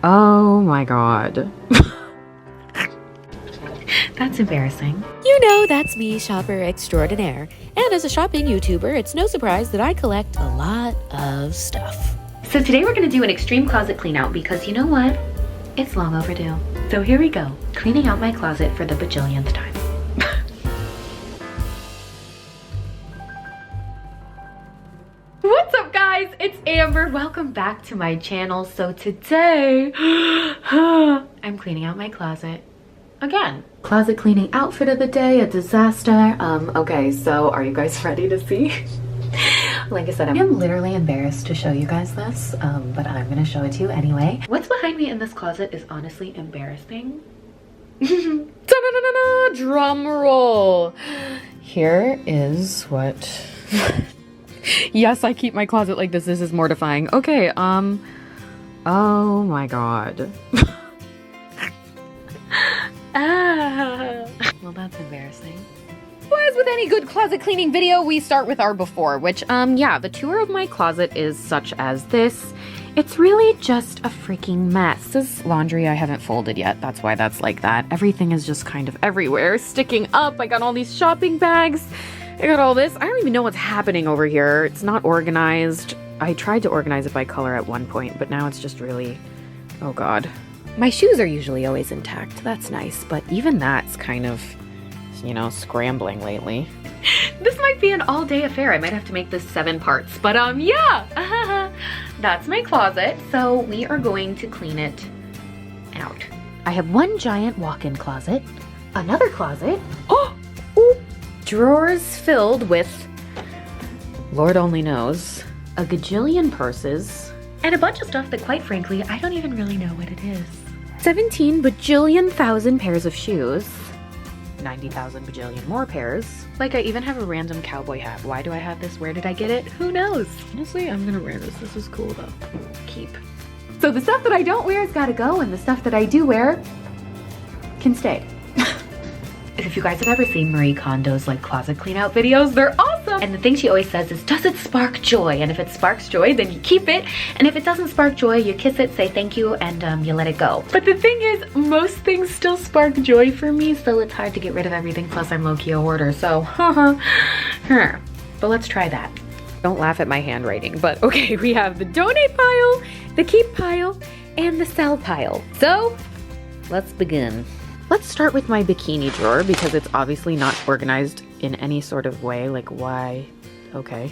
Oh my god. That's embarrassing. You know, that's me, shopper extraordinaire. And as a shopping YouTuber, it's no surprise that I collect a lot of stuff. So today we're gonna do an extreme closet clean out because you know what? It's long overdue. So here we go, cleaning out my closet for the bajillionth time. What's up guys? It's Amber. Welcome back to my channel. So today, I'm cleaning out my closet again. Closet cleaning outfit of the day, a disaster. Okay, so are you guys ready to see? Like I said, I'm literally embarrassed to show you guys this, but I'm gonna show it to you anyway. What's behind me in this closet is honestly embarrassing. Da-da-da-da-da, drum roll. Here is what... Yes, I keep my closet like this. This is mortifying. Okay, oh my god. Well, that's embarrassing. As with any good closet cleaning video, we start with our before, which, yeah, the tour of my closet is such as this. It's really just a freaking mess. This is laundry I haven't folded yet. That's why that's like that. Everything is just kind of everywhere, sticking up. I got all these shopping bags. I got all this. I don't even know what's happening over here. It's not organized. I tried to organize it by color at one point, but now it's just really, oh god. My shoes are usually always intact. That's nice, but even that's kind of, you know, scrambling lately. This might be an all-day affair. I might have to make this 7 parts, but yeah. That's my closet, so we are going to clean it out. I have one giant walk-in closet, another closet, drawers filled with, Lord only knows, a gajillion purses, and a bunch of stuff that quite frankly, I don't even really know what it is. 17 bajillion thousand pairs of shoes, 90,000 bajillion more pairs. Like I even have a random cowboy hat. Why do I have this? Where did I get it? Who knows? Honestly, I'm gonna wear this. This is cool though. Keep. So the stuff that I don't wear has gotta go, and the stuff that I do wear can stay. If you guys have ever seen Marie Kondo's like closet clean out videos, they're awesome. And the thing she always says is, does it spark joy? And if it sparks joy, then you keep it. And if it doesn't spark joy, you kiss it, say thank you, and you let it go. But the thing is, most things still spark joy for me, so it's hard to get rid of everything. Plus I'm low-key a hoarder, so but let's try that. Don't laugh at my handwriting, but okay, we have the donate pile, the keep pile, and the sell pile. So let's begin. Let's start with my bikini drawer because it's obviously not organized in any sort of way. Like, why? Okay.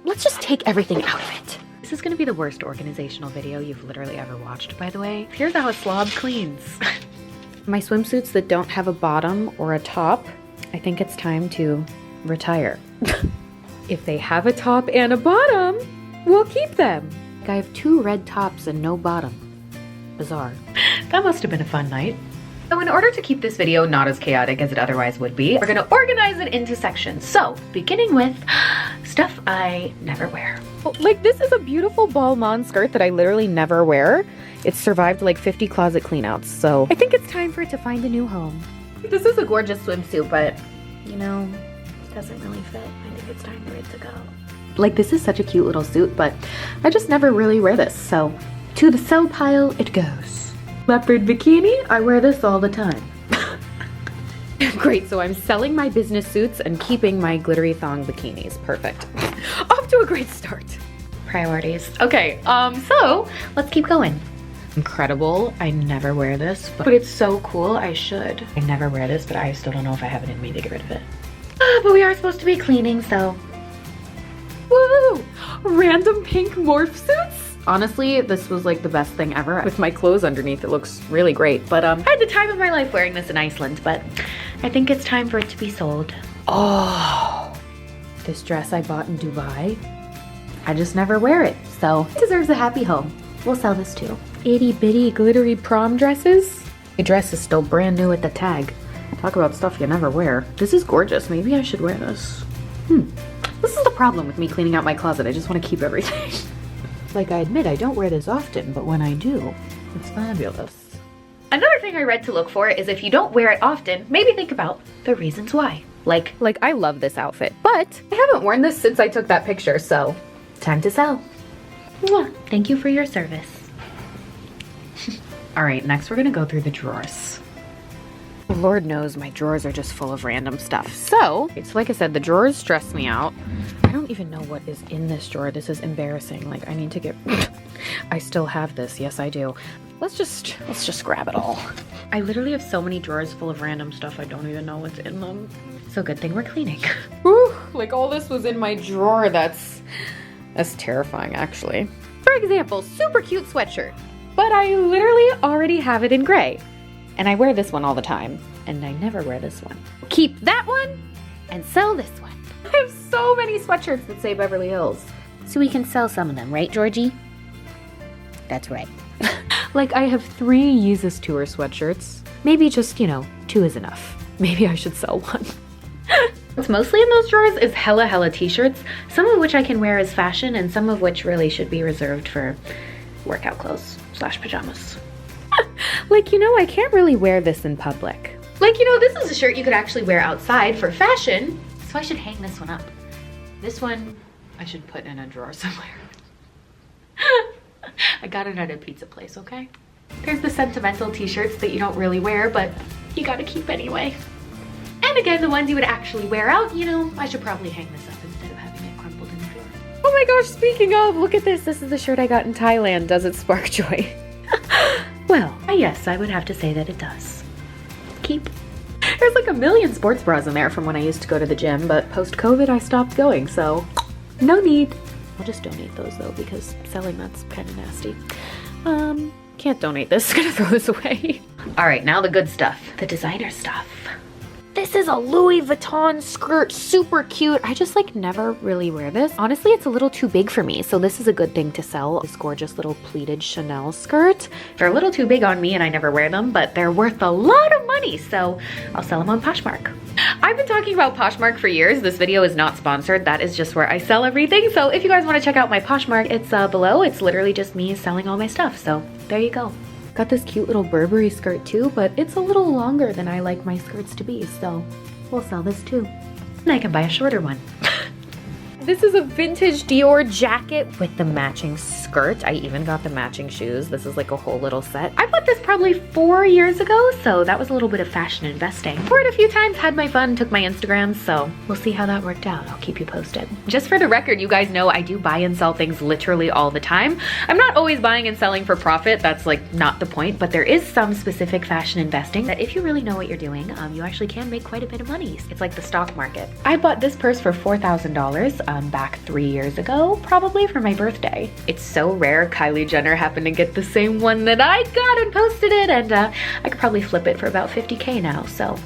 Let's just take everything out of it. This is gonna be the worst organizational video you've literally ever watched, by the way. Here's how a slob cleans. My swimsuits that don't have a bottom or a top, I think it's time to retire. If they have a top and a bottom, we'll keep them. I have 2 red tops and no bottom. Bizarre. That must have been a fun night. So in order to keep this video not as chaotic as it otherwise would be, we're gonna organize it into sections. So, beginning with stuff I never wear. Like, this is a beautiful balmain skirt that I literally never wear. It's survived like 50 closet cleanouts, so I think it's time for it to find a new home. This is a gorgeous swimsuit, but, you know, it doesn't really fit. I think it's time for it to go. Like, this is such a cute little suit, but I just never really wear this, so to the sell pile it goes. Leopard bikini, I wear this all the time. Great, so I'm selling my business suits and keeping my glittery thong bikinis. Perfect. Off to a great start. Priorities. Okay, so let's keep going. Incredible. I never wear this, but it's so cool. I should. I never wear this, but I still don't know if I have it in me to get rid of it. But we are supposed to be cleaning, so. Woo! Random pink morph suits? Honestly, this was like the best thing ever. With my clothes underneath, it looks really great. But I had the time of my life wearing this in Iceland, but I think it's time for it to be sold. Oh, this dress I bought in Dubai. I just never wear it, so it deserves a happy home. We'll sell this too. Itty bitty glittery prom dresses. The dress is still brand new with the tag. Talk about stuff you never wear. This is gorgeous. Maybe I should wear this. This is the problem with me cleaning out my closet. I just want to keep everything. Like, I admit I don't wear this often, but when I do, it's fabulous. Another thing I read to look for is if you don't wear it often, maybe think about the reasons why. Like I love this outfit, but I haven't worn this since I took that picture, so time to sell. Mwah. Thank you for your service. All right, next we're gonna go through the drawers. Lord knows my drawers are just full of random stuff. So, it's like I said, the drawers stress me out. I don't even know what is in this drawer. This is embarrassing. Like, I need to get... I still have this. Yes, I do. Let's just grab it all. I literally have so many drawers full of random stuff. I don't even know what's in them. So good thing we're cleaning. Whew, like all this was in my drawer. That's terrifying, actually. For example, super cute sweatshirt. But I literally already have it in gray. And I wear this one all the time. And I never wear this one. Keep that one and sell this one. I have so many sweatshirts that say Beverly Hills. So we can sell some of them, right, Georgie? That's right. Like, I have 3 Yeezus Tour sweatshirts. Maybe just, 2 is enough. Maybe I should sell one. What's mostly in those drawers is hella t-shirts, some of which I can wear as fashion and some of which really should be reserved for workout clothes / pajamas. Like, I can't really wear this in public. Like, this is a shirt you could actually wear outside for fashion, so I should hang this one up. This one, I should put in a drawer somewhere. I got it at a pizza place, okay? There's the sentimental t-shirts that you don't really wear, but you gotta keep anyway. And again, the ones you would actually wear out, I should probably hang this up instead of having it crumpled in the drawer. Oh my gosh, speaking of, look at this. This is the shirt I got in Thailand. Does it spark joy? Well, yes, I would have to say that it does. Keep. There's like a million sports bras in there from when I used to go to the gym, but post-COVID I stopped going, so no need. I'll just donate those though, because selling that's kind of nasty. Can't donate this, gonna throw this away. All right, now the good stuff, the designer stuff. This is a Louis Vuitton skirt, super cute. I just never really wear this. Honestly, it's a little too big for me, so this is a good thing to sell. This gorgeous little pleated Chanel skirt. They're a little too big on me and I never wear them, but they're worth a lot of money, so I'll sell them on Poshmark. I've been talking about Poshmark for years. This video is not sponsored. That is just where I sell everything. So if you guys want to check out my Poshmark, it's below. It's literally just me selling all my stuff. So there you go. Got this cute little Burberry skirt too, but it's a little longer than I like my skirts to be. So we'll sell this too. And I can buy a shorter one. This is a vintage Dior jacket with the matching skirt. I even got the matching shoes. This is like a whole little set. I bought this probably 4 years ago, so that was a little bit of fashion investing. Wore it a few times, had my fun, took my Instagrams, so we'll see how that worked out. I'll keep you posted. Just for the record, you guys know I do buy and sell things literally all the time. I'm not always buying and selling for profit. That's not the point, but there is some specific fashion investing that if you really know what you're doing, you actually can make quite a bit of money. It's like the stock market. I bought this purse for $4,000. Back 3 years ago, probably for my birthday. It's so rare Kylie Jenner happened to get the same one that I got and posted it, and I could probably flip it for about 50K now, so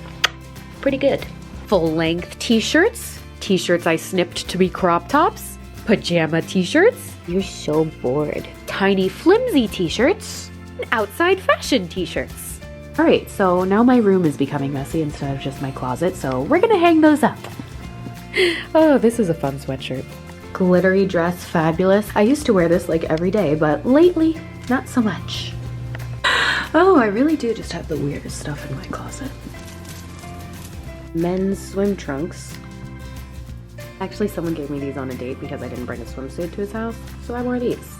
pretty good. Full-length t-shirts, t-shirts I snipped to be crop tops, pajama t-shirts, you're so bored, tiny flimsy t-shirts, and outside fashion t-shirts. All right, so now my room is becoming messy instead of just my closet, so we're gonna hang those up. Oh, this is a fun sweatshirt. Glittery dress, fabulous. I used to wear this every day, but lately, not so much. Oh, I really do just have the weirdest stuff in my closet. Men's swim trunks. Actually, someone gave me these on a date because I didn't bring a swimsuit to his house, so I wore these.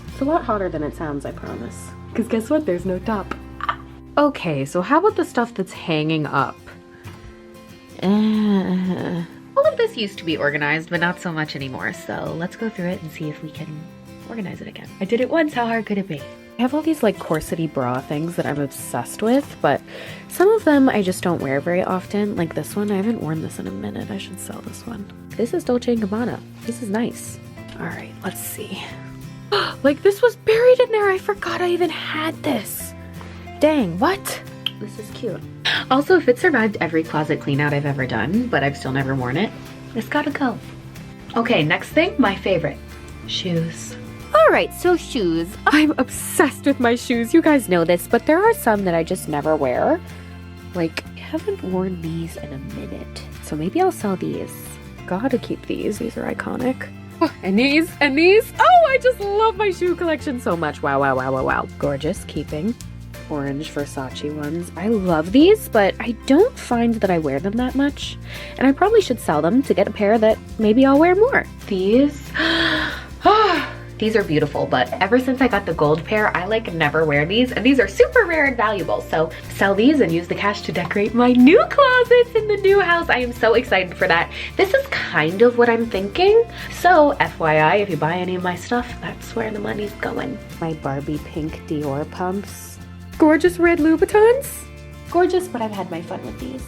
It's a lot hotter than it sounds, I promise. Because guess what? There's no top. Okay, so how about the stuff that's hanging up? All of this used to be organized, but not so much anymore. So let's go through it and see if we can organize it again. I did it once, how hard could it be? I have all these corsety bra things that I'm obsessed with, but some of them I just don't wear very often. Like this one, I haven't worn this in a minute. I should sell this one. This is Dolce & Gabbana. This is nice. All right, let's see. This was buried in there. I forgot I even had this. Dang, what? This is cute. Also, if it survived every closet clean out I've ever done, but I've still never worn it, it's gotta go. Okay, next thing, my favorite. Shoes. All right, so shoes. I'm obsessed with my shoes. You guys know this, but there are some that I just never wear. I haven't worn these in a minute. So maybe I'll sell these. Gotta keep these. These are iconic. Oh, and these, and these. Oh, I just love my shoe collection so much. Wow, wow, wow, wow, wow. Gorgeous, keeping. Orange Versace ones. I love these, but I don't find that I wear them that much. And I probably should sell them to get a pair that maybe I'll wear more. These, These are beautiful, but ever since I got the gold pair, I like never wear these, and these are super rare and valuable. So sell these and use the cash to decorate my new closets in the new house. I am so excited for that. This is kind of what I'm thinking. So FYI, if you buy any of my stuff, that's where the money's going. My Barbie pink Dior pumps. Gorgeous red Louboutins. Gorgeous, but I've had my fun with these.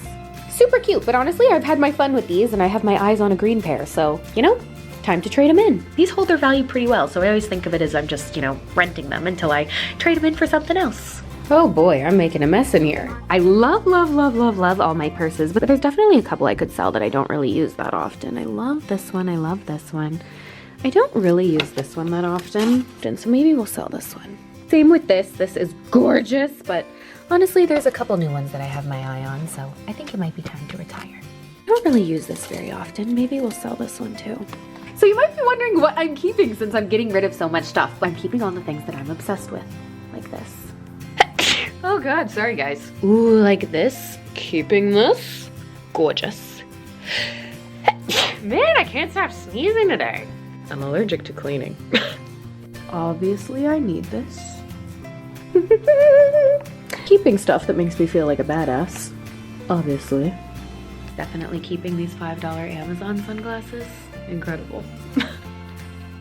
Super cute, but honestly, I've had my fun with these and I have my eyes on a green pair, so, you know, time to trade them in. These hold their value pretty well, so I always think of it as I'm just, you know, renting them until I trade them in for something else. Oh boy, I'm making a mess in here. I love all my purses, but there's definitely a couple I could sell that I don't really use that often. I love this one, I love this one. I don't really use this one that often, so maybe we'll sell this one. Same with this. This is gorgeous, but honestly, there's a couple new ones that I have my eye on, so I think it might be time to retire. I don't really use this very often. Maybe we'll sell this one too. So you might be wondering what I'm keeping since I'm getting rid of so much stuff, but I'm keeping all the things that I'm obsessed with, like this. Oh God, sorry guys. Ooh, like this. Keeping this. Gorgeous. Man, I can't stop sneezing today. I'm allergic to cleaning. Obviously, I need this. Keeping stuff that makes me feel like a badass. Obviously. Definitely keeping these $5 Amazon sunglasses. Incredible.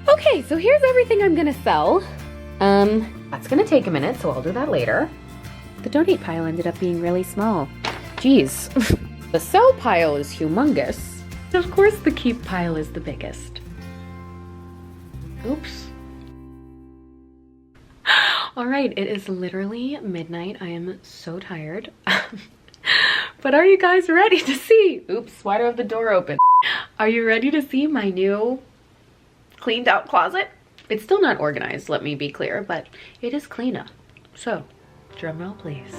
Okay, so here's everything I'm gonna sell. That's gonna take a minute, so I'll do that later. The donate pile ended up being really small. Jeez. The sell pile is humongous. Of course the keep pile is the biggest. Oops. All right, it is literally midnight. I am so tired. But are you guys ready to see? Oops, why do I have the door open? Are you ready to see my new cleaned out closet? It's still not organized, let me be clear, but it is cleaner. So, drum roll please.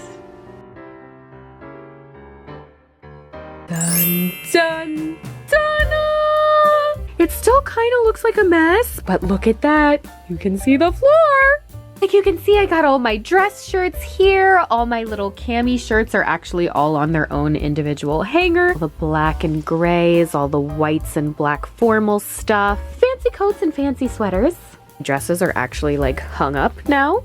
Dun, dun, dun! It still kind of looks like a mess, but look at that. You can see the floor. Like you can see, I got all my dress shirts here. All my little cami shirts are actually all on their own individual hanger. All the black and grays, all the whites and black formal stuff. Fancy coats and fancy sweaters. Dresses are actually like hung up now,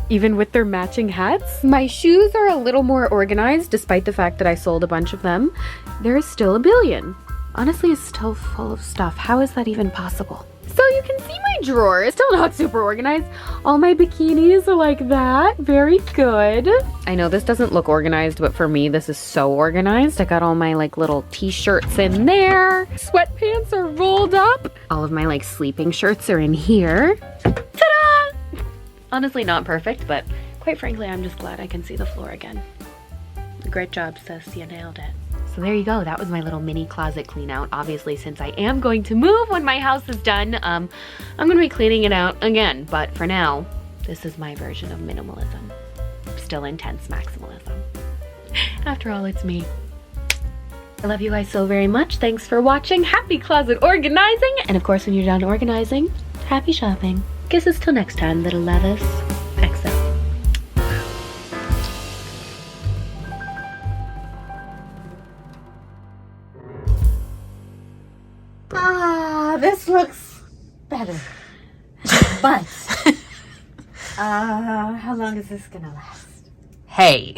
even with their matching hats. My shoes are a little more organized despite the fact that I sold a bunch of them. There is still a billion. Honestly, it's still full of stuff. How is that even possible? So you can see my drawer is still not super organized. All my bikinis are like that. Very good. I know this doesn't look organized, but for me, this is so organized. I got all my like little t-shirts in there. Sweatpants are rolled up. All of my like sleeping shirts are in here. Ta-da! Honestly, not perfect, but quite frankly, I'm just glad I can see the floor again. Great job, sis. You nailed it. So there you go. That was my little mini closet clean out. Obviously, since I am going to move when my house is done, I'm going to be cleaning it out again. But for now, this is my version of minimalism. Still intense maximalism. After all, it's me. I love you guys so very much. Thanks for watching. Happy closet organizing. And of course, when you're done organizing, happy shopping. Kisses till next time, little lovers. XO. This looks better. But, how long is this gonna last? Hey.